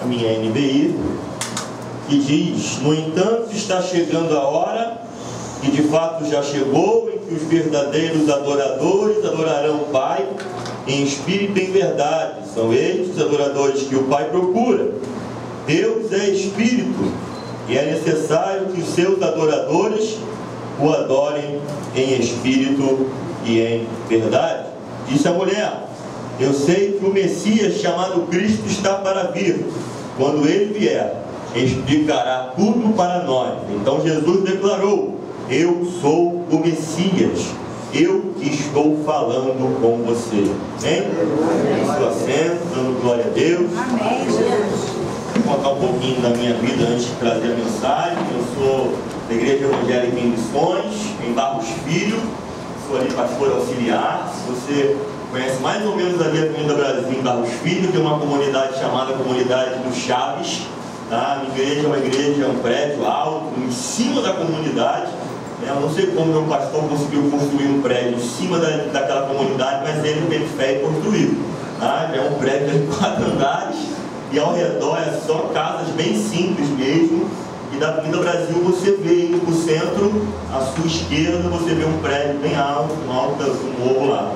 minha NVI, que diz: no entanto, está chegando a hora, e de fato já chegou, em que os verdadeiros adoradores adorarão o Pai em espírito e em verdade. São estes os adoradores que o Pai procura. Deus é espírito, e é necessário que os seus adoradores o adorem em espírito e em verdade. Disse a mulher: eu sei que o Messias, chamado Cristo, está para vir. Quando ele vier, explicará tudo para nós. Então Jesus declarou: eu sou o Messias, eu que estou falando com você. Amém? Sua assento, dando glória a Deus. Amém, Jesus. Vou contar um pouquinho da minha vida antes de trazer a mensagem. Eu sou da Igreja Evangélica em Missões, em Barros Filho. Sou ali pastor auxiliar. Se você conhece mais ou menos ali a Avenida Brasil, em Barros Filho, tem uma comunidade chamada Comunidade do Chaves. Tá? A minha igreja é uma igreja, um prédio alto, em cima da comunidade. Eu não sei como meu pastor conseguiu construir um prédio em cima daquela comunidade, mas ele teve fé e construiu. Tá? É um prédio de 4 andares e ao redor é só casas bem simples mesmo. E da Avenida Brasil você vê indo para o centro, à sua esquerda você vê um prédio bem alto, um morro lá.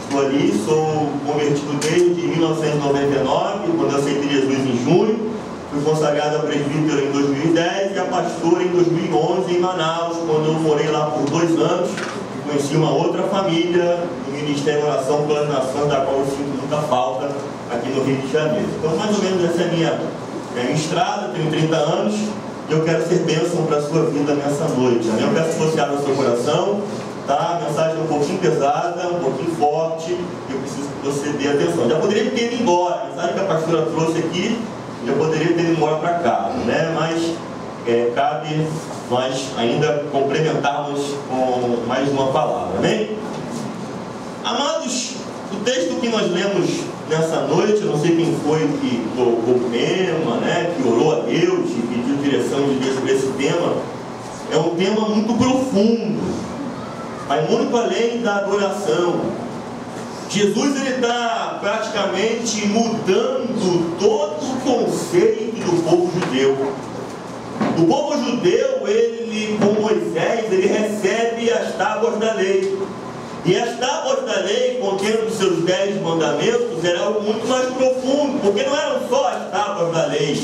Estou ali, sou convertido desde 1999, quando eu aceitei Jesus em junho. Fui consagrado a presbítero em 2010 e a pastora em 2011 em Manaus, quando eu morei lá por 2 anos e conheci uma outra família do Ministério de Oração pela Nação, da qual eu sinto muita falta aqui no Rio de Janeiro. Então, mais ou menos essa é a minha estrada. Tenho 30 anos e eu quero ser bênção para a sua vida nessa noite. Eu quero que você abra o seu coração. Tá? A mensagem é um pouquinho pesada, um pouquinho forte, e eu preciso que você dê atenção. Já poderia ter ido embora, a mensagem que a pastora trouxe aqui, já poderia ter ido embora para casa, né? Mas cabe nós ainda complementarmos com mais uma palavra, amém? Amados, o texto que nós lemos nessa noite, eu não sei quem foi que colocou o tema, né? Que orou a Deus e pediu direção de Deus para esse tema. É um tema muito profundo, vai muito além da adoração. Jesus está praticamente mudando todo o conceito do povo judeu. O povo judeu, ele, com Moisés, ele recebe as tábuas da lei. E as tábuas da lei, contendo os seus 10 mandamentos, era algo muito mais profundo, porque não eram só as tábuas da lei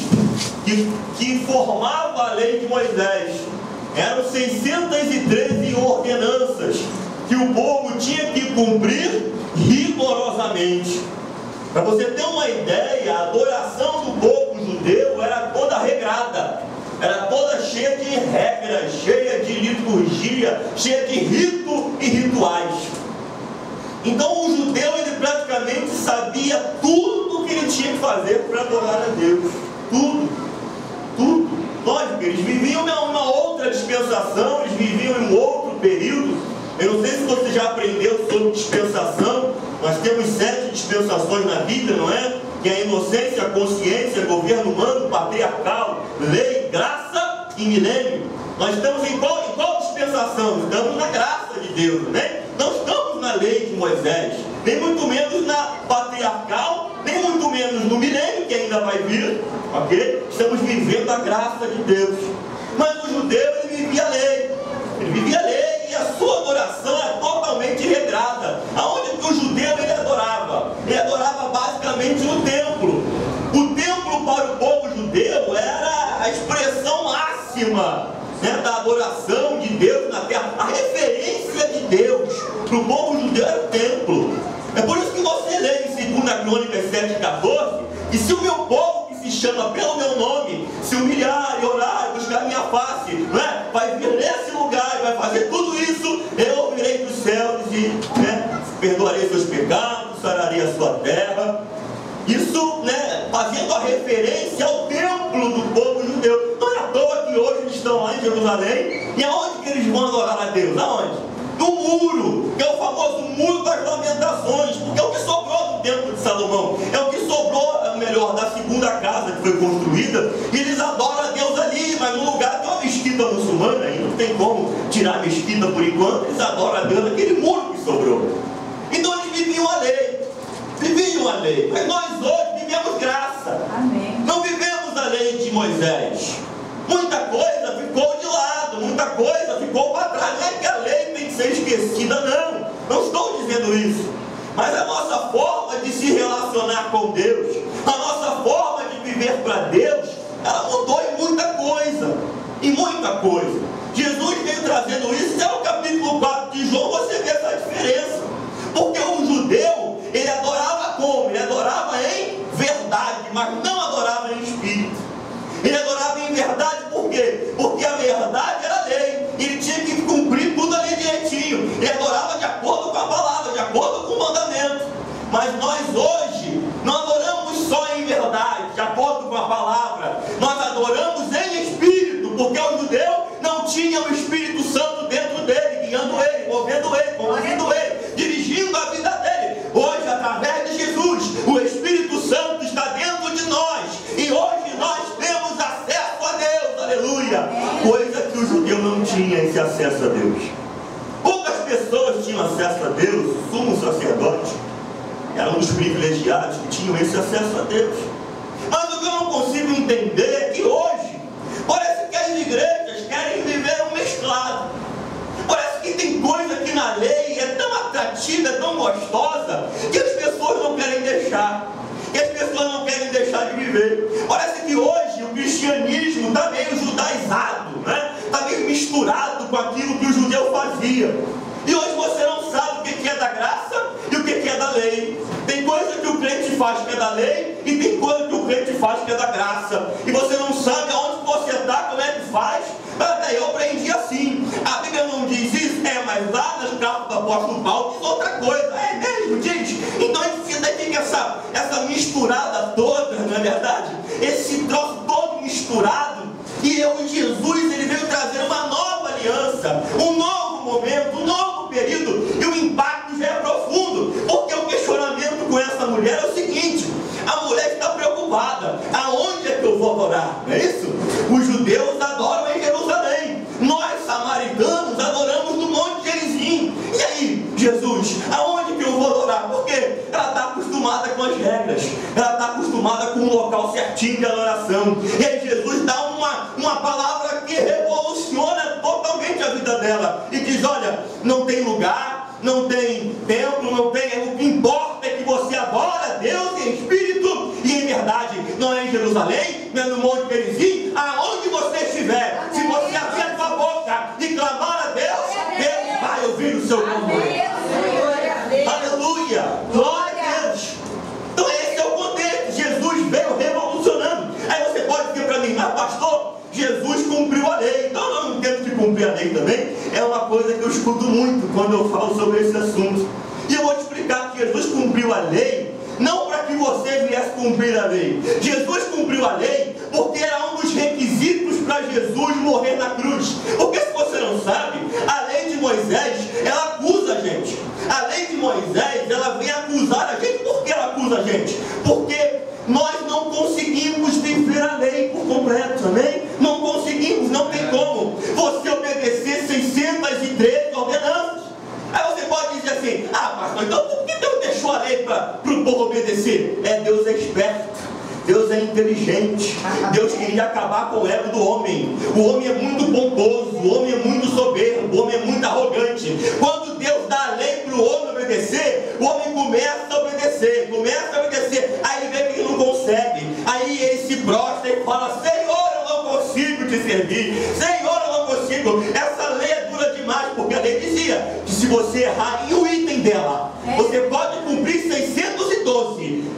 que formavam a lei de Moisés. Eram 613 ordenanças que o povo tinha que cumprir rigorosamente. Para você ter uma ideia, a adoração do povo judeu era toda regrada, era toda cheia de regras, cheia de liturgia, cheia de rito e rituais. Então o judeu, ele praticamente sabia tudo que ele tinha que fazer para adorar a Deus. Tudo. Lógico, eles viviam em uma outra dispensação, eles viviam em um outro período. Eu não sei se você já aprendeu sobre dispensação. Nós temos 7 dispensações na Bíblia, não é? Que é a inocência, a consciência, governo humano, patriarcal, lei, graça e milênio. Nós estamos em qual dispensação? Estamos na graça de Deus, né? Não estamos na lei de Moisés, nem muito menos na patriarcal, nem muito menos no milênio que ainda vai vir, ok? Estamos vivendo a graça de Deus. Mas o judeu, ele vivia a lei. Ele vivia a lei e a sua adoração é totalmente regrada. Aonde que o judeu ele adorava? Ele adorava basicamente no templo. O templo para o povo judeu era a expressão máxima, né, da adoração de Deus na terra. A referência de Deus para o povo judeu era o templo. É por isso que você lê em 2 Crônicas 7,14, e se o meu povo que se chama pelo meu nome se humilhar e orar e buscar a minha face, não é? Vai vir nesse lugar e vai fazer tudo isso, eu ouvirei dos céus e, né, perdoarei seus pecados, sararei a sua terra. Isso, né, fazendo a referência ao templo do povo judeu. Não é à toa que hoje eles estão lá em Jerusalém. E aonde que eles vão adorar a Deus? Aonde? No muro, que é o famoso muro das lamentações, porque é o que sobrou do templo de Salomão, é o que sobrou, melhor, da segunda casa que foi construída, e eles adoram a Deus ali, mas no lugar tem uma mesquita muçulmana, aí não tem como tirar a mesquita por enquanto, eles adoram a Deus naquele muro que sobrou. Então eles viviam a lei, mas nós hoje vivemos graça. Amém. Não vivemos de Moisés. Muita coisa ficou de lado, muita coisa ficou para trás. Não é que a lei tem que ser esquecida, não estou dizendo isso. Mas a nossa forma de se relacionar com Deus, a nossa forma de viver para Deus, ela mudou em muita coisa. Em muita coisa. Jesus veio trazendo isso. Se é o capítulo 4 de João, você vê essa diferença. Porque o judeu, ele adorava como? Ele adorava em verdade, mas não adorava em espírito. Ele adorava em verdade por quê? Porque a verdade era a lei. Ele tinha que cumprir tudo ali direitinho. Ele adorava de acordo com a palavra, de acordo com o mandamento. Mas nós hoje não adoramos só em verdade, de acordo com a palavra. Nós adoramos em espírito, porque o judeu não tinha o Espírito Santo dentro dele, guiando ele, movendo ele, conduzindo ele, dirigindo a vida dele. Hoje, através de Jesus, o Espírito Santo está dentro de nós. E hoje nós temos acesso a Deus, aleluia. Coisa que o judeu não tinha, esse acesso a Deus. Poucas pessoas tinham acesso a Deus. O sumo sacerdote era um dos privilegiados que tinham esse acesso a Deus. Mas o que eu não consigo entender é que hoje parece que as igrejas querem viver um mesclado. Parece que tem coisa que na lei é tão atrativa, é tão gostosa, que as pessoas não querem deixar. Que as pessoas não querem deixar de viver. Parece que hoje o cristianismo está meio judaizado, né? Está meio misturado com aquilo que o judeu fazia. E hoje você não sabe o que é da graça e o que é da lei. Tem coisa que o crente faz que é da lei e tem coisa que o crente faz que é da graça. E você não sabe aonde você está, como é que faz. Eu aprendi assim. A Bíblia não diz isso, mas lá nas cartas do apóstolo Paulo diz outra coisa. É mesmo, diz. Então fica essa misturada toda, não é verdade? Esse troço todo misturado. E Jesus, ele veio trazer uma nova aliança, um novo momento, um novo período. E o impacto já é profundo. Porque o questionamento com essa mulher é o seguinte: a mulher está preocupada. Aonde é que eu vou adorar? Não é isso? Os judeus adoram em Jerusalém. Nós, samaritanos, adoramos no Monte Gerizim. E aí, Jesus, aonde que eu vou adorar? Porque ela está acostumada com as regras. Ela está acostumada com um local certinho de adoração. E aí Jesus dá uma palavra que revoluciona totalmente a vida dela. E diz, olha, não tem lugar, não tem templo, não tem... O que importa é que você adora Deus em espírito e em verdade. Não é em Jerusalém, não é no Monte Gerizim, aonde você estiver. Se você abrir a sua boca e clamar a Deus, Deus vai ouvir o seu clamor. Aleluia! Glória a Deus! Então esse é o contexto. Jesus veio revolucionando. Aí você pode dizer para mim, mas pastor, Jesus cumpriu a lei. Então eu não entendo que cumprir a lei também é uma coisa que eu escuto muito quando eu falo sobre esse assunto. E eu vou te explicar que Jesus cumpriu a lei não para que você viesse cumprir a lei. Jesus cumpriu a lei porque era um dos requisitos para Jesus morrer na cruz. Porque se você não sabe, a lei de Moisés, ela acusa a gente. A lei de Moisés, ela vem acusar a gente. Por que ela acusa a gente? Porque nós não conseguimos viver a lei por completo, amém? Não conseguimos, não tem como você obedecer 613 ordenanças. Aí você pode dizer assim, pastor, então por que Deus deixou a lei para o povo obedecer? Deus é esperto, Deus é inteligente, Deus queria acabar com o ego do homem. O homem é muito pomposo, o homem é muito soberbo, o homem é muito arrogante. Quando Deus dá a lei para o homem obedecer, o homem começa a obedecer, aí ele vê que ele não consegue, aí ele se prostra e fala, Senhor, eu não consigo te servir, Senhor, eu não consigo, essa lei é dura demais, porque a lei dizia que se você errar em um item dela, você pode cumprir 612,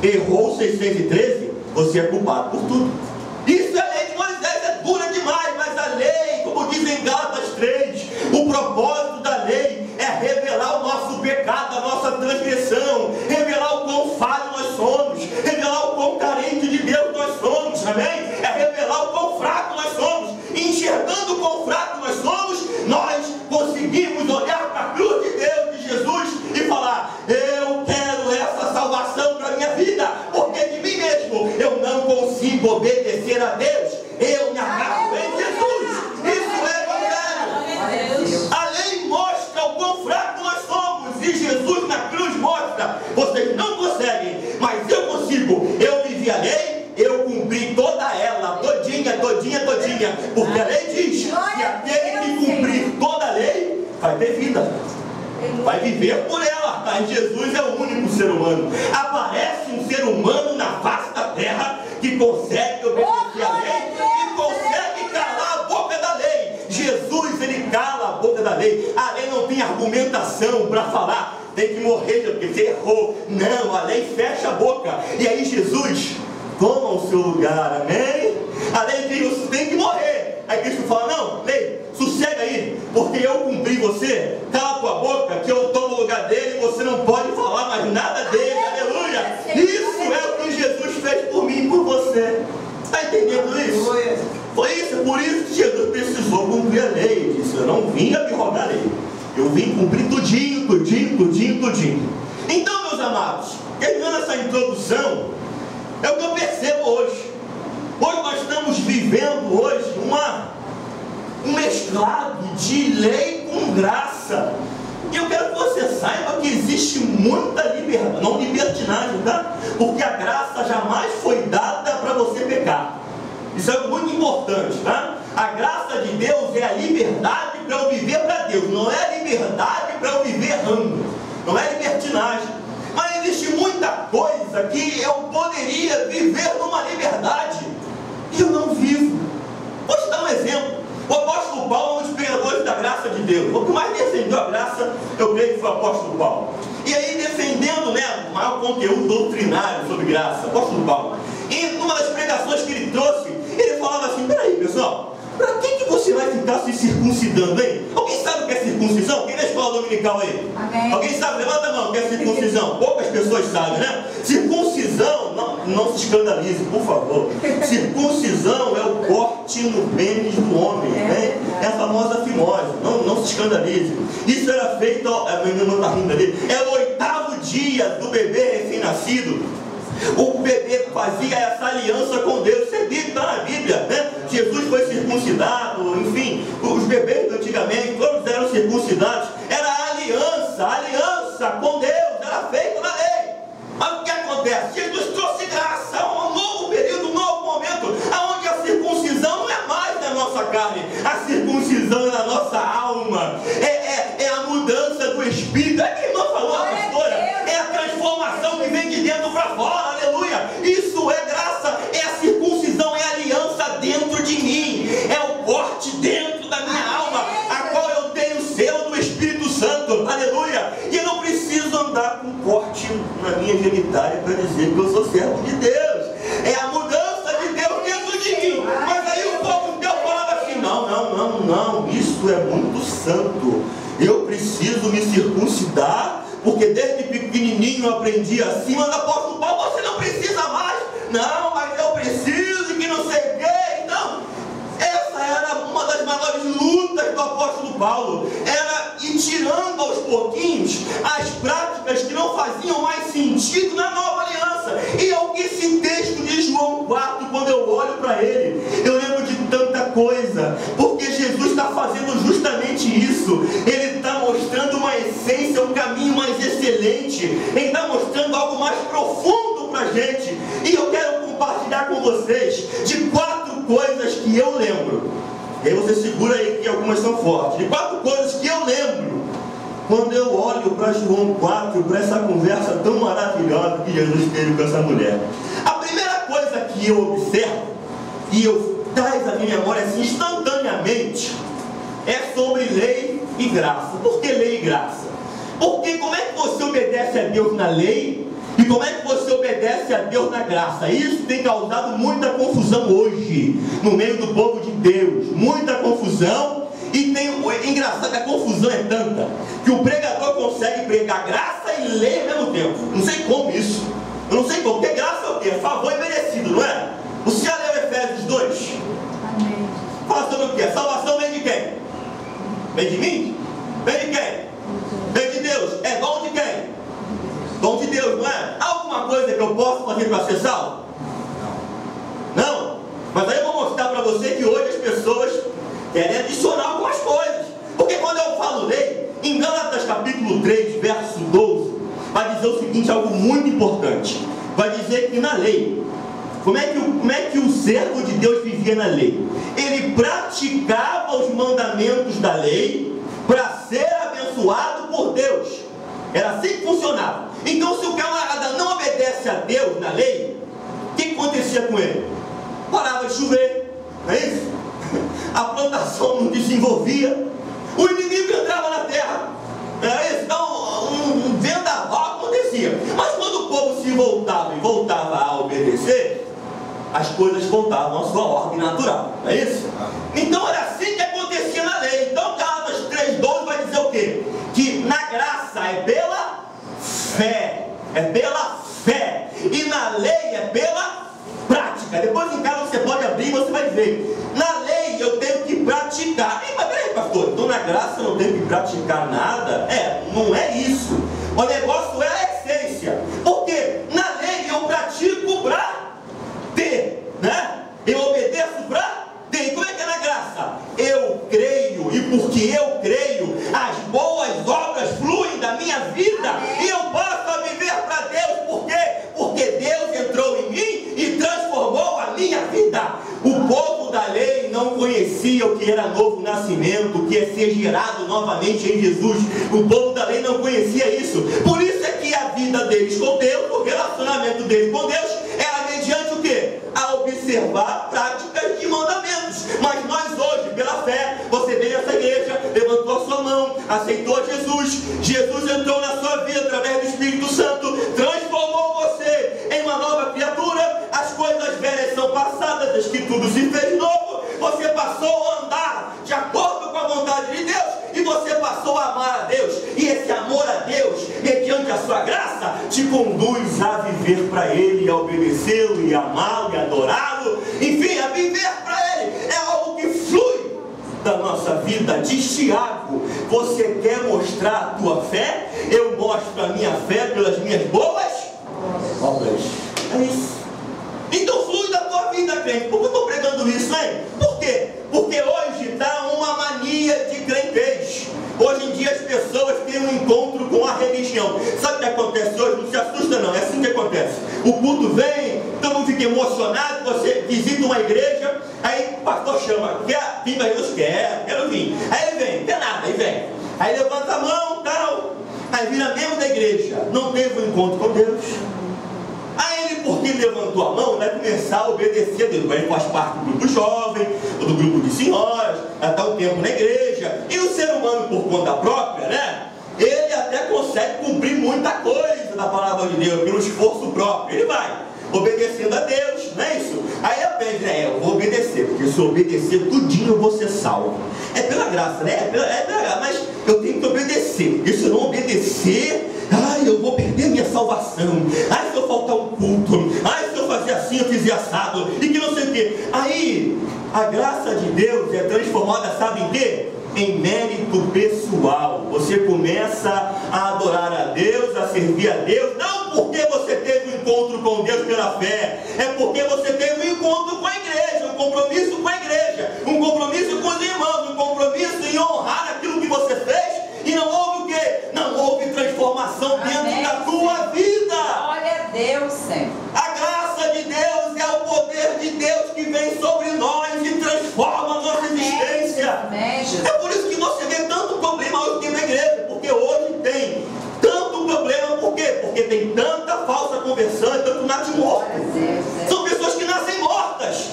errou 613, você é culpado por tudo. Isso é a lei de Moisés, é dura demais, mas a lei, como diz em Gálatas 3, o propósito da lei é revelar o nosso pecado, a nossa transgressão, revelar o quão falho nós somos, revelar o quão carente de Deus nós somos, amém? É revelar o quão fraco nós somos. E enxergando o quão fraco nós somos, nós conseguimos olhar para a cruz de Deus, de Jesus, e falar, eu quero essa salvação para a minha vida, porque de mim mesmo eu não consigo obedecer a Deus, eu me agarro em Jesus. Isso é evangelho. A lei mostra o quão fraco nós somos, e Jesus na cruz mostra, vocês não conseguem, mas eu consigo. Eu vivi a lei, eu cumpri toda ela, Porque a lei diz que aquele que cumprir toda a lei vai ter vida, vai viver por ela. Mas Jesus é o único ser humano. Aparece um ser humano na face da terra que consegue obedecer a lei, que consegue calar a boca da lei. Jesus, ele cala a boca da lei. A lei não tem argumentação para falar, tem que morrer porque você errou. Não, a lei fecha a boca. E aí Jesus toma o seu lugar, amém? A lei diz, você tem que morrer. Aí Cristo fala, não, lei, sossega aí, porque eu cumpri você, cala a tua boca, que eu tomo o lugar dele, você não pode falar mais nada dele, aleluia. Isso é o que Jesus fez por mim e por você. Está entendendo isso? Foi isso, por isso que Jesus precisou cumprir a lei. Ele disse, eu não vim abrogar a lei, eu vim cumprir tudinho, tudinho, tudinho, tudinho. Então, meus amados, terminando essa introdução, é o que eu percebo hoje. Hoje nós estamos vivendo hoje um mesclado de lei com graça. E eu quero que você saiba que existe muita liberdade, não libertinagem, tá? Porque a graça jamais foi dada para você pecar. Isso é muito importante, tá? A graça de Deus é a liberdade para eu viver para Deus, não é a liberdade para eu viver errando, não é libertinagem. Mas existe muita coisa que eu poderia viver numa liberdade e eu não vivo. Vou te dar um exemplo. O apóstolo Paulo é um dos pregadores da graça de Deus. O que mais defendeu a graça, eu creio que foi o apóstolo Paulo. E aí, defendendo, né, o maior conteúdo doutrinário sobre graça, o apóstolo Paulo. E numa das pregações que ele trouxe, ele falava assim, peraí pessoal, para que você vai ficar se circuncidando, hein? Alguém sabe o que é circuncisão? Quem é da escola dominical aí? Amém. Alguém sabe? Levanta a mão, o que é circuncisão? Poucas pessoas sabem, né? Circuncisão, não se escandalize, por favor. Circuncisão é o corte no pênis do homem, né? É a famosa fimose, não se escandalize. Isso era feito, a minha irmã está rindo ali, é o 8º dia do bebê recém-nascido. O bebê fazia essa aliança com Deus. Isso está na Bíblia, né? Jesus foi circuncidado, enfim, os bebês antigamente todos eram circuncidados. Era a aliança com Deus, era feita na lei. Mas o que acontece? Jesus trouxe graça, um novo período, um novo momento, onde a circuncisão não é mais na nossa carne, a circuncisão é na nossa alma, é a mudança do Espírito. É que a irmã falou, a pastora, é a transformação que vem de dentro para fora, aleluia. Isso é graça, é a circuncisão, é a aliança dentro de mim, é o corte dentro da minha alma, a qual eu tenho o selo do Espírito Santo, aleluia. E eu não preciso andar com corte na minha genitália para dizer que eu sou servo de Deus. É a mudança de Deus dentro de mim. Mas aí o povo de Deus falava assim, não, isso é muito santo, eu preciso me circuncidar, porque desde pequenininho eu aprendi assim. Mas apóstolo Paulo, você não precisa mais. Não, mas eu preciso, que não sei o quê. Então, essa era uma das maiores lutas do apóstolo Paulo, era ir tirando aos pouquinhos as práticas que não faziam mais sentido na nova aliança. E é o que esse texto de João 4, quando eu olho para ele, eu lembro de tanta coisa, porque Jesus está fazendo justamente isso. Ele está mostrando uma essência, um caminho mais excelente, ele está mostrando algo mais profundo para a gente. E eu quero compartilhar com vocês de 4 coisas que eu lembro. E aí você segura aí que algumas são fortes. De 4 coisas que eu lembro quando eu olho para João 4, para essa conversa tão maravilhosa que Jesus teve com essa mulher. A primeira coisa que eu observo, e eu traz a minha memória assim instantaneamente, é sobre lei e graça. Por que lei e graça? Porque como é que você obedece a Deus na lei e como é que você obedece a Deus na graça? Isso tem causado muita confusão hoje no meio do povo de Deus, muita confusão. E engraçado, a confusão é tanta que o pregador consegue pregar graça e lei ao mesmo tempo. Não sei como isso, eu não sei como, porque graça é o quê? É favor e merecido, não é? Você já leu Efésios 2? Amém. Fala sobre o quê? A salvação vem de quem? Vem de mim? Vem de quem? Vem de Deus. É dom de quem? Dom de Deus, não é? Há alguma coisa que eu posso fazer para ser salvo? Não. Mas aí eu vou mostrar para você que hoje as pessoas querem adicionar algumas coisas. Porque quando eu falo lei, em Gálatas capítulo 3, verso 12, vai dizer o seguinte, algo muito importante. Vai dizer que na lei Como é que o servo de Deus vivia na lei? Ele praticava os mandamentos da lei para ser abençoado por Deus. Era assim que funcionava. Então, se o camarada não obedece a Deus na lei, o que acontecia com ele? Parava de chover, não é isso? A plantação não desenvolvia, o inimigo entrava na terra, não é isso? Então, um vendaval acontecia. Mas quando o povo se voltava e voltava a obedecer, as coisas voltavam à sua ordem natural, não é isso? Então era assim que acontecia na lei. Então Gálatas 3:12 vai dizer o quê? Que na graça é pela fé, e na lei é pela prática. Depois em casa você pode abrir e você vai ver. Na lei eu tenho que praticar. Mas peraí, pastor, então na graça eu não tenho que praticar nada? Não é isso. O negócio é a essência. Porque na lei eu pratico para ter, né? Eu obedeço para ter. E como é que é na graça? Eu creio, e porque eu creio, as boas obras fluem da minha vida, e eu passo a viver para Deus. Por quê? Porque Deus entrou em mim e transformou a minha vida. O povo da lei não conhecia o que era novo nascimento, o que é ser gerado novamente em Jesus. O povo da lei não conhecia isso. Por isso é que a vida deles com Deus, o relacionamento deles com Deus, era mediante o quê? A observar práticas de mandamentos. Mas nós hoje, pela fé, você veio a essa igreja, levantou a sua mão, aceitou Jesus, Jesus entrou na sua vida através do Espírito Santo, transformou você em uma nova criatura. As coisas velhas são passadas, desde que tudo se fez novo. Você passou a andar de acordo com a vontade de Deus, e você passou a amar a Deus. E esse amor a Deus, mediante a sua graça, te conduz a viver para Ele, a obedecê-lo, e amá-lo, e adorá-lo, enfim, a viver para Ele. É algo que flui da nossa vida. Diz Tiago: você quer mostrar a tua fé? Eu mostro a minha fé pelas minhas boas obras. É isso. Então flui da tua vida, crente. Por que eu estou pregando isso, hein? Por quê? Porque hoje está uma mania de crentez. Hoje em dia as pessoas têm um encontro com a religião. Sabe o que acontece hoje? Não se assusta não, é assim que acontece. O culto vem, todo mundo fica emocionado, você visita uma igreja, aí o pastor chama: quer vir para Jesus? Quero vir. Aí ele vem, não quer nada, aí vem. Aí levanta a mão, tal. Aí vira membro da igreja, não teve um encontro com Deus. Aí ele, porque levantou a mão, vai começar a obedecer a Deus. Ele faz parte do grupo jovem, ou do grupo de senhoras, está um tempo na igreja. E o ser humano, por conta própria, né? Ele até consegue cumprir muita coisa da palavra de Deus, pelo esforço próprio. Ele vai obedecendo a Deus, não é isso? Aí aprende, né? Eu vou obedecer, porque se eu obedecer tudinho eu vou ser salvo. É pela graça, né? É pela graça, mas eu tenho que obedecer, porque se eu não obedecer, eu vou perder minha salvação. Se eu faltar um culto, se eu fazer assim, eu fizer assado, e que não sei o quê. Aí, a graça de Deus é transformada, sabe em quê? Em mérito pessoal. Você começa a adorar a Deus, a servir a Deus, não porque você teve um encontro com Deus pela fé, é porque você teve um encontro com a igreja, um compromisso com a igreja, um compromisso com os irmãos, um compromisso em honrar aquilo que você fez. E não houve o quê? Não houve transformação dentro da tua vida. Glória a Deus, Senhor. A graça de Deus é o poder de Deus que vem sobre nós e transforma a nossa existência. É por isso que você vê tanto problema hoje na igreja, porque hoje tem tanto problema. Por quê? Porque tem tanta falsa conversão e tanto nasce morto. São pessoas que nascem mortas.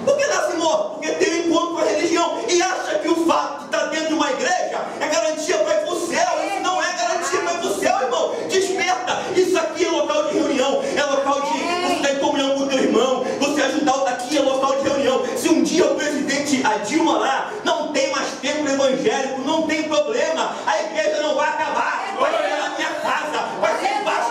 Por que nascem mortas? Porque tem um encontro com a religião e acha que o fato de estar dentro de uma igreja é garantia para ir para o céu. Isso não é garantia para ir para o céu, irmão. Desperta. Isso aqui é local de reunião, é local de você estar em comunhão com o teu irmão, você ajudar o daqui, é local de reunião. Se um dia o presidente, a Dilma lá, não tem mais templo evangélico, não tem problema, a igreja não vai acabar. Vai ser na minha casa, vai ser embaixo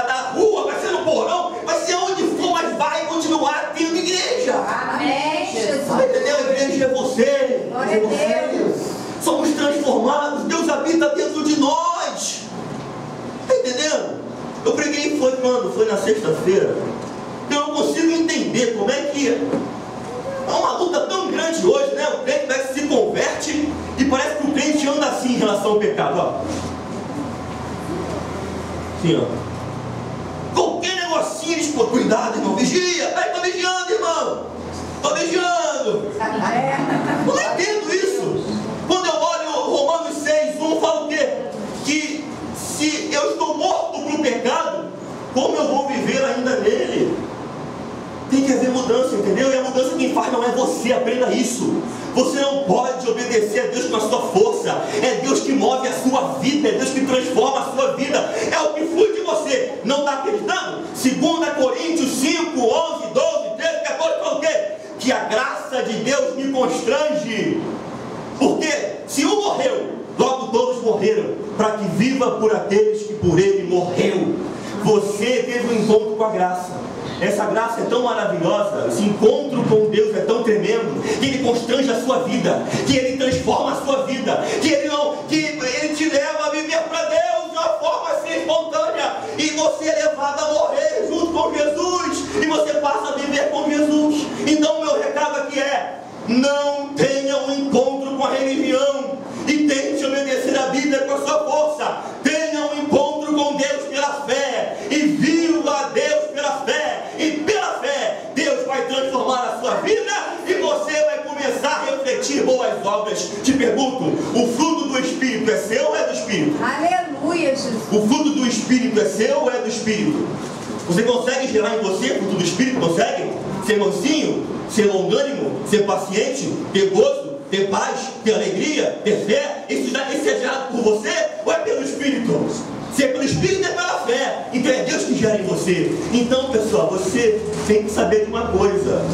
da rua, vai ser no porão, vai ser onde for, mas vai continuar tendo igreja. Amém, Jesus. Entendeu? A igreja é você. Glória a Deus. Somos transformados, Deus habita dentro de nós. Está entendendo? Eu preguei, foi quando? Foi na sexta-feira. Eu não consigo entender como é que é uma luta tão grande hoje, né? O crente vai se converte e parece que o crente anda assim em relação ao pecado, ó. Assim, ó. Qualquer negocinho, eles, pô, cuidado, irmão, vigia. estou vigiando. Eu não entendo isso. Quando eu olho Romanos 6:1, fala o quê? Que se eu estou morto para o pecado, como eu vou viver ainda nele? Tem que haver mudança, entendeu? E a mudança quem faz não é você, aprenda isso. Você não pode obedecer a Deus com a sua força. É Deus que move a sua vida, é Deus que transforma a sua vida. É o que flui de você. Não está acreditando? 2 Coríntios 5, 11, 12, 13, 14, fala o quê? Que a graça de Deus me constrange. Porque se um morreu, logo todos morreram, para que viva por aqueles que por ele morreu. Você teve um encontro com a graça. Essa graça é tão maravilhosa, esse encontro com Deus é tão tremendo, que Ele constrange a sua vida, que Ele transforma a sua vida, que Ele te leva a viver para Deus de uma forma assim espontânea, e você é levado a morrer junto com Jesus, e você passa a viver com Jesus. Então o meu recado aqui é: não tenha um encontro com a religião, e tente obedecer a Bíblia com a sua força. Tenha um encontro com Deus pela fé, e viva a Deus pela fé, e pela fé Deus vai transformar a sua vida, e você vai começar a refletir boas obras. Te pergunto, o fruto do Espírito é seu ou é do Espírito? Aleluia, Jesus. O fruto do Espírito é seu ou é do Espírito? Você consegue gerar em você o fruto do Espírito? Consegue? Ser mansinho? Ser longânimo? Ser paciente? Ter gozo? Ter paz? Ter alegria? Ter fé? Isso é gerado por você ou é pelo Espírito? Se é pelo Espírito, é pela fé. Então é Deus que gera em você. Então, pessoal, você tem que saber de uma coisa: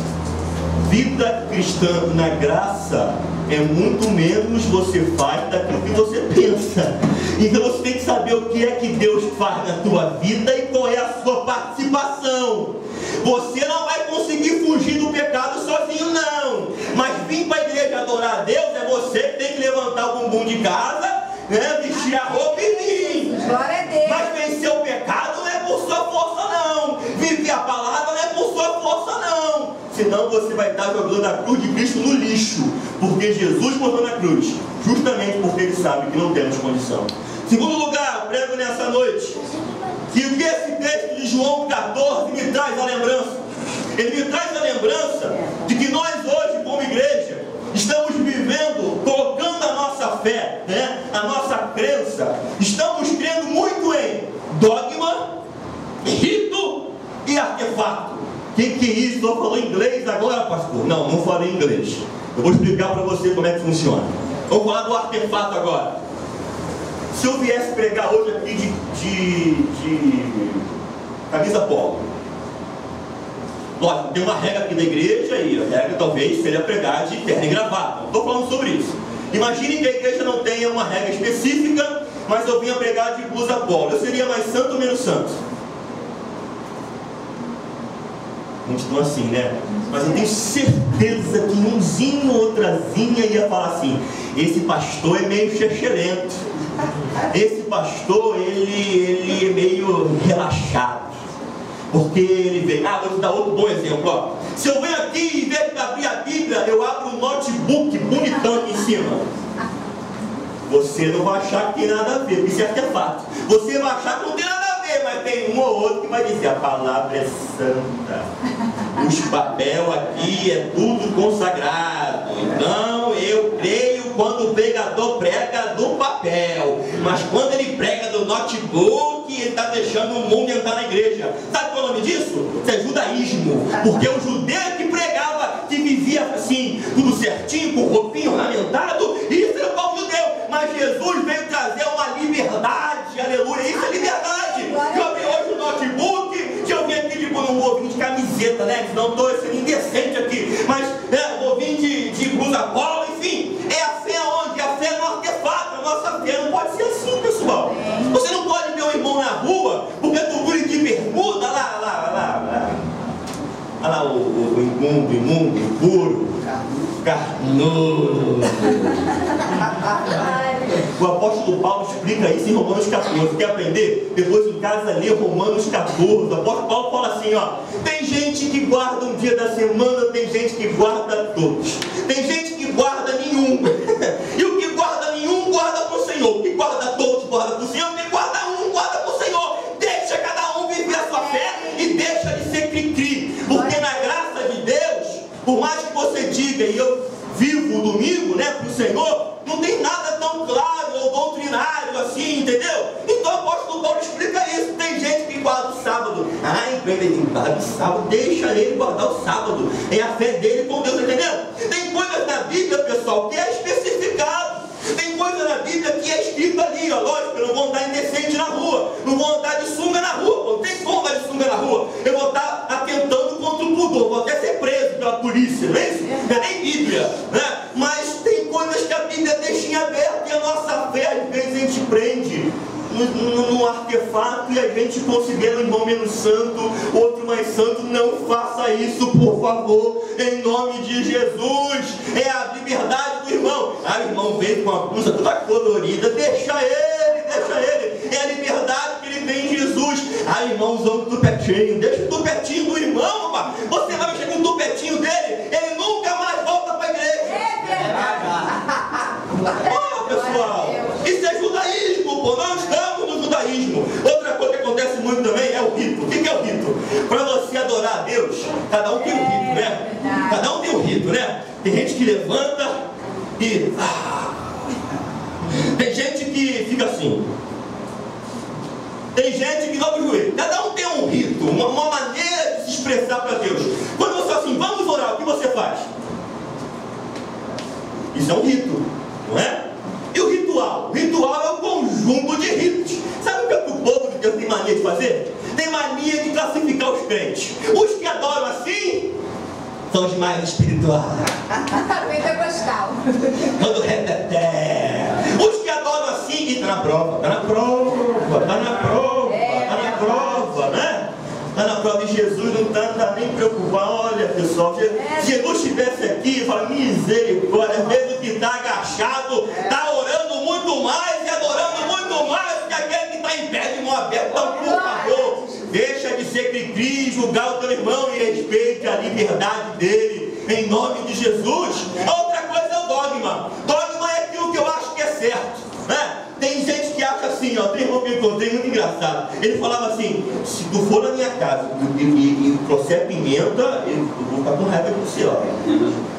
vida cristã na graça é muito menos você faz daquilo que você pensa. Então você tem que saber o que é que Deus faz na tua vida e qual é a sua participação. Você não vai conseguir fugir do pecado sozinho, não. Mas vir para a igreja adorar a Deus é você que tem que levantar o bumbum de casa, né, vestir a roupa e vir. Glória a Deus. Mas vencer o pecado não é por sua força, não. Viver a palavra não é por sua força, não. Senão você vai estar jogando a cruz de Cristo no lixo. Porque Jesus morreu na cruz, justamente porque Ele sabe que não temos condição. Segundo lugar, prego nessa noite que o que esse texto de João 14 me traz à lembrança. Ele me traz a lembrança de que nós hoje, como igreja, estamos vivendo, colocando a nossa fé, né, a nossa crença, estamos crendo muito em dogma, rito e artefato. O que é isso? Estou falando inglês agora, pastor? Não, não falei inglês. Eu vou explicar para você como é que funciona. Vamos falar do artefato agora. Se eu viesse pregar hoje aqui de camisa polo, lógico, tem uma regra aqui da igreja, e a regra talvez seja pregar de terno e gravata. Não estou falando sobre isso. Imagine que a igreja não tenha uma regra específica, mas eu vinha pregar de blusa polo. Eu seria mais santo ou menos santo? Muitos estão assim, né? Mas eu tenho certeza que umzinho ou outrazinha ia falar assim: esse pastor é meio chechelento, esse pastor ele é meio relaxado, porque ele vem. Vou te dar outro bom exemplo, ó. Se eu venho aqui e em vez de abrir a Bíblia, eu abro um notebook bonitão aqui em cima, você não vai achar que tem nada a ver, porque isso é artefato. Você vai achar que não tem nada a ver, mas tem um ou outro que vai dizer: a palavra é santa, os papel aqui é tudo consagrado. Então eu creio quando o pregador prega do papel, mas quando ele prega do notebook, ele está deixando o mundo entrar na igreja. Sabe qual é o nome disso? Isso é judaísmo. Porque o judeu que pregava, que vivia assim, tudo certinho, com roupinho ornamentado, isso era o povo judeu. Mas Jesus veio trazer uma liberdade, aleluia. Isso é liberdade. Eu vi hoje o notebook, que eu vim aqui tipo, não vou vir de camiseta, né? Senão estou sendo indecente aqui. Mas vou vir de blusa polo, enfim. É a fé onde? A fé no artefato. A nossa fé não pode ser assim, pessoal. Você não pode ver um irmão na rua, porque tu vira de bermuda, olha lá o imundo, impuro, carnudo. O apóstolo Paulo explica isso em Romanos 14. Quer aprender? Depois em casa lê Romanos 14. O apóstolo Paulo fala assim, ó: tem gente que guarda um dia da semana, tem gente que guarda todos. Tem gente que guarda nenhum. E o que guarda nenhum, guarda para o Senhor. O que guarda todos, guarda para o Senhor. O que guarda um, guarda para o Senhor. Deixa cada um viver a sua fé e deixa de ser cri-cri. Porque na graça de Deus, Por mais que você diga, e eu vivo o domingo, né, para o Senhor, não tem nada tão claro ou doutrinário assim, entendeu? Então o apóstolo Paulo explica isso. Tem gente que guarda o sábado. Ele guarda o sábado, deixa ele guardar o sábado. É a fé dele com Deus, entendeu? Tem coisas na Bíblia, pessoal, que é especificado. Tem coisa na Bíblia que é escrito ali, ó. Lógico, eu não vou andar indecente na rua, não vou andar de sunga na rua, não tem como andar de sunga na rua. Eu vou estar atentando contra o pudor, vou até ser preso pela polícia, não é isso? Não é nem Bíblia, né? Mas tem coisas que a Bíblia deixa em aberto e a nossa fé, às vezes, a gente prende no artefato e a gente considera um irmão menos santo, outro mais santo. Não faça isso, por favor, em nome de Jesus. É a liberdade do irmão. O irmão veio com a blusa toda colorida, deixa ele. É a liberdade que ele tem em Jesus. Irmão usando tupetinho, deixa o tupetinho do irmão, rapaz. Você vai mexer com o tupetinho dele, ele nunca mais volta para a igreja. Pessoal, isso é judaísmo, pô. Nós estamos no judaísmo. Outra coisa que acontece muito também é o rito. O que é o rito? Para você adorar a Deus, cada um tem um rito, né? Cada um tem um rito, né? Tem gente que levanta e... tem gente que fica assim. Tem gente que dobra o joelho. Cada um tem um rito, uma maneira de se expressar para Deus. Quando você fala assim, vamos orar, o que você faz? Isso é um rito, não é? E o ritual? O ritual é um conjunto de ritos. Sabe o que o povo de Deus tem mania de fazer? Tem mania de classificar os crentes. Os que adoram assim são os mais espirituais. Pentecostal. Todo reteté. Os que adoram assim, e tá na prova, né? Está na prova de Jesus, não está nem preocupado. Olha, pessoal, se Jesus estivesse aqui, fala, misericórdia, às vezes o que está agachado está orando muito mais e adorando muito mais que aquele que está em pé de mão aberta. Então, por favor, deixa de ser cri-cri, julgar o teu irmão e respeite a liberdade dele, em nome de Jesus. Outra coisa é o dogma. Dogma é aquilo que eu acho que é certo, né? Tem gente que acha assim, ó, tem irmão que eu encontrei muito engraçado. Ele falava assim, se tu for na minha casa e trouxer pimenta, eu vou ficar com raiva de você, ó.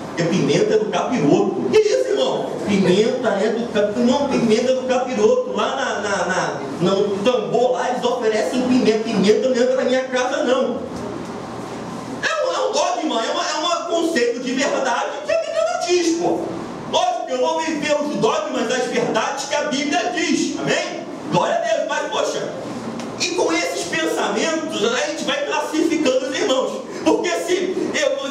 Porque pimenta é do capiroto. Que isso, irmão? Pimenta é do capiroto. Não, pimenta é do capiroto. Lá no tambor lá, eles oferecem pimenta. Pimenta não entra na minha casa, não. É um dogma, é um conceito de verdade que a Bíblia não diz, pô. Lógico, eu vou viver os dogmas das verdades que a Bíblia diz, amém? Glória a Deus, mas poxa, e com esses pensamentos a gente vai classificando os irmãos, porque se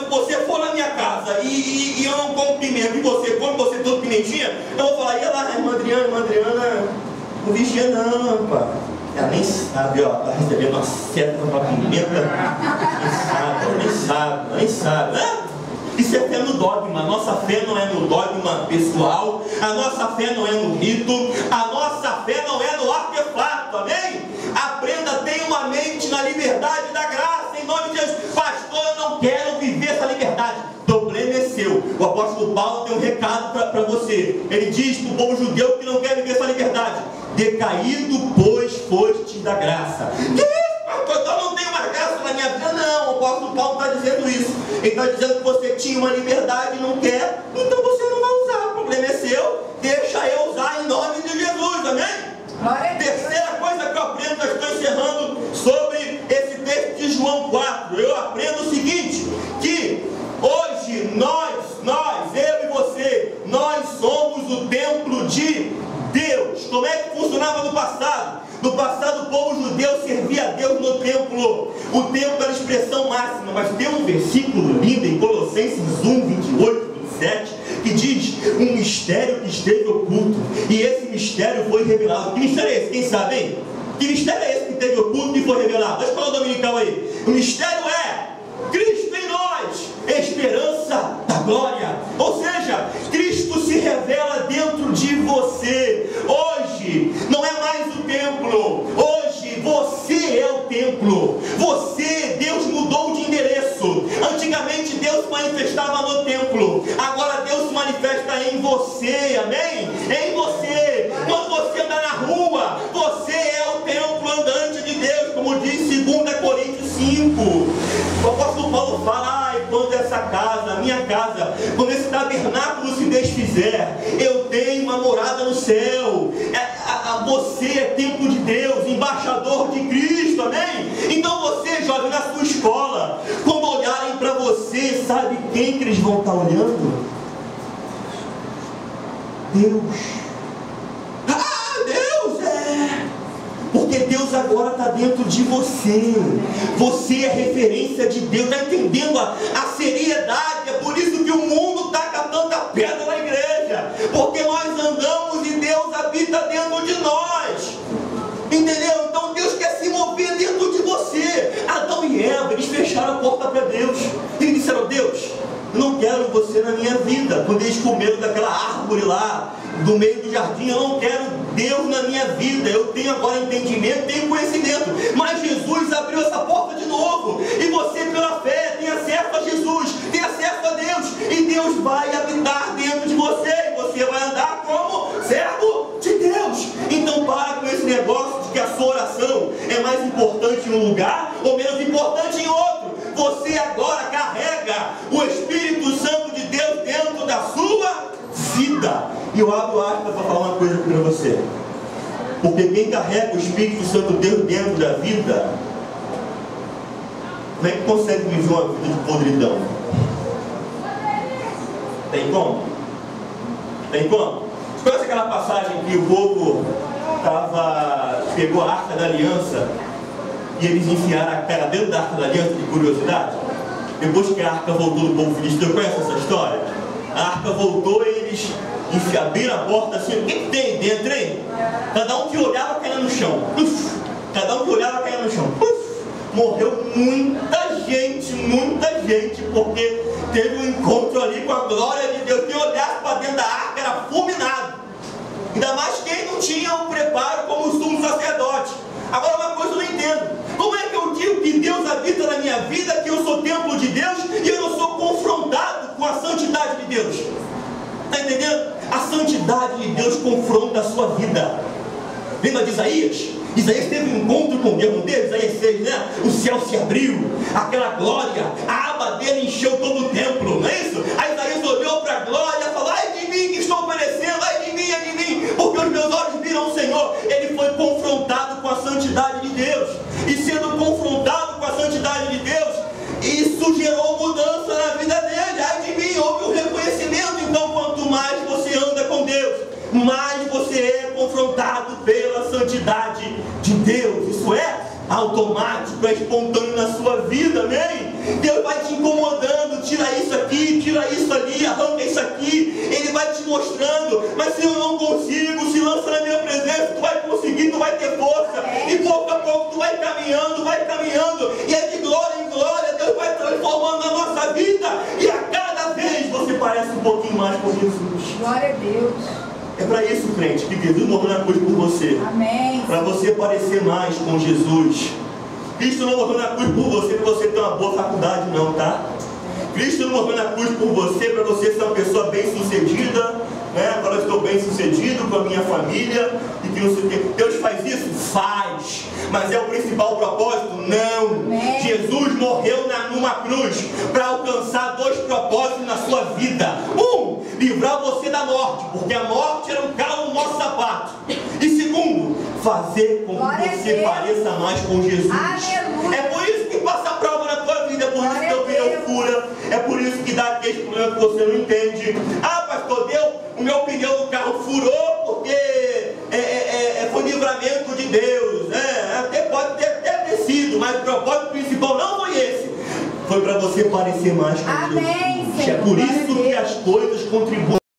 você for na minha casa e eu não como pimenta e você come, você todo pimentinha, eu vou falar, e lá, irmã Adriana, não vigia não, pá. Ela nem sabe, ó, tá recebendo uma seta com uma pimenta, nem sabe, né? Isso é fé no dogma. A nossa fé não é no dogma pessoal, a nossa fé não é no rito, a nossa fé não é no artefato, amém? Aprenda, tenha uma mente na liberdade da graça, em nome de Jesus. Pastor, eu não quero viver essa liberdade. O problema é seu. O apóstolo Paulo tem um recado para você. Ele diz para o povo judeu que não quer viver essa liberdade: decaído, pois, fostes da graça. Que isso? Eu não tenho mais graça na minha vida. Não, o apóstolo Paulo está dizendo isso. Ele está dizendo que você tinha uma liberdade e não quer, então você não vai usar. O problema é seu, deixa eu usar em nome de Jesus, amém? Terceira coisa que eu aprendo, eu estou encerrando sobre esse texto de João 4. Eu aprendo o seguinte, que hoje eu e você, nós somos o templo de Deus. Como é que funcionava no passado? No passado o povo judeu servia a Deus no templo. O templo era a expressão máxima, mas tem um versículo lindo em Colossenses 1, 28, 27, que diz um mistério que esteve oculto, e esse mistério foi revelado. Que mistério é esse? Quem sabe, hein? Que mistério é esse que esteve oculto e foi revelado? Deixa eu falar o dominical aí. O mistério é Cristo em nós, esperança da glória. Ou seja, Cristo se revela dentro de você. Hoje não é mais o templo, hoje você é o templo. Deus mudou de endereço. Antigamente Deus se manifestava no templo, agora Deus se manifesta em você, amém? Em você. Quando você anda na rua, você é o templo andante de Deus, como diz 2 Coríntios 5. O apóstolo Paulo fala, quando essa casa, minha casa, quando esse tabernáculo se desfizer, eu tenho uma morada no céu. Você é templo de Deus, embaixador de Cristo, amém? Então você, jovem, na sua escola, quando olharem para você, sabe quem que eles vão estar olhando? Deus. Deus porque Deus agora está dentro de você. Você é referência de Deus. Está entendendo a seriedade? É por isso que o mundo taca tanta pedra na igreja, porque nós andamos e Deus habita dentro de nós. Entendeu? Então Deus quer se mover dentro de você. Adão e Eva, eles fecharam a porta para Deus. Eles disseram: Deus, eu não quero você na minha vida. Quando eles comeram daquela árvore lá do meio do jardim, eu não quero Deus na minha vida. Eu tenho agora entendimento, tenho conhecimento, mas Jesus abriu essa porta de novo, e você, pela fé, tem acesso a Jesus, tem acesso a Deus, e Deus vai habitar dentro de você, e você vai andar como servo de Deus. Então para com esse negócio de que a sua oração é mais importante em um lugar ou menos importante em outro. Você agora carrega o Espírito Santo de Deus dentro da sua vida. E eu abro aspas para falar uma coisa aqui para você. Porque quem carrega o Espírito Santo de Deus dentro da vida, como é que consegue viver uma vida de podridão? Tem como? Tem como? Você conhece aquela passagem que o povo pegou a Arca da Aliança e eles enfiaram a cara dentro da Arca da Aliança de curiosidade? Depois que a Arca voltou do povo filisteu, conhece essa história? A Arca voltou e eles abriram a porta assim: o que tem dentro, hein? Cada um que olhava caía no chão. Cada um que olhava caía no chão. Morreu muita gente, porque teve um encontro ali com a glória de Deus. Quem olhasse para dentro da arca era fulminado. Ainda mais quem não tinha um preparo como o sumo sacerdote. Agora, uma coisa eu não entendo: como é que eu digo que Deus habita na minha vida, que eu sou templo de Deus, e eu não sou confrontado com a santidade de Deus? Está entendendo? A santidade de Deus confronta a sua vida. Lembra de Isaías? Isaías teve um encontro com Deus, não teve? Isaías 6, né? O céu se abriu, aquela glória, a aba dele encheu todo o templo, não é isso? Aí Isaías olhou para a glória e falou: ai de mim que estou perecendo, ai de mim, porque os meus olhos viram o Senhor. Ele foi confrontado com a santidade de Deus, e sendo confrontado com a santidade de Deus, isso gerou mudança na vida dele. Ai de mim, houve um reconhecimento. Então, quanto mais você anda com Deus, mais você é confrontado pela santidade de Deus. Isso é automático, é espontâneo na sua vida, amém? Deus vai te incomodando: tira isso aqui, tira isso ali, arranca isso aqui. Ele vai te mostrando: mas se eu não consigo, se lança na minha presença, tu vai conseguir, tu vai ter força, e pouco a pouco tu vai caminhando, e é de glória em glória. Deus vai transformando a nossa vida, e a cada vez você parece um pouquinho mais com Jesus. Glória a Deus. É para isso, crente, que Jesus morreu na cruz por você. Amém. Para você parecer mais com Jesus. Cristo não morreu na cruz por você para você ter uma boa faculdade, não, tá? Cristo não morreu na cruz por você para você ser uma pessoa bem sucedida, né? Agora eu estou bem sucedido com a minha família e que não sei o que. Deus faz isso? Faz. Mas é o principal propósito? Não. Amém. Jesus morreu numa cruz para alcançar dois propósitos na sua vida. Livrar você da morte, porque a morte era um calo no nosso sapato. E segundo, fazer com que você pareça mais com Jesus. Aleluia. É por isso que passa a prova na tua vida, é por isso que teu pneu fura, é por isso que dá aquele problema que você não entende. Ah, pastor, o meu pneu do carro furou porque foi livramento de Deus, né? Até pode ter sido, mas o propósito principal não foi esse. Foi para você parecer mais com Jesus. Amém, Senhor. É por isso que as coisas contribuem.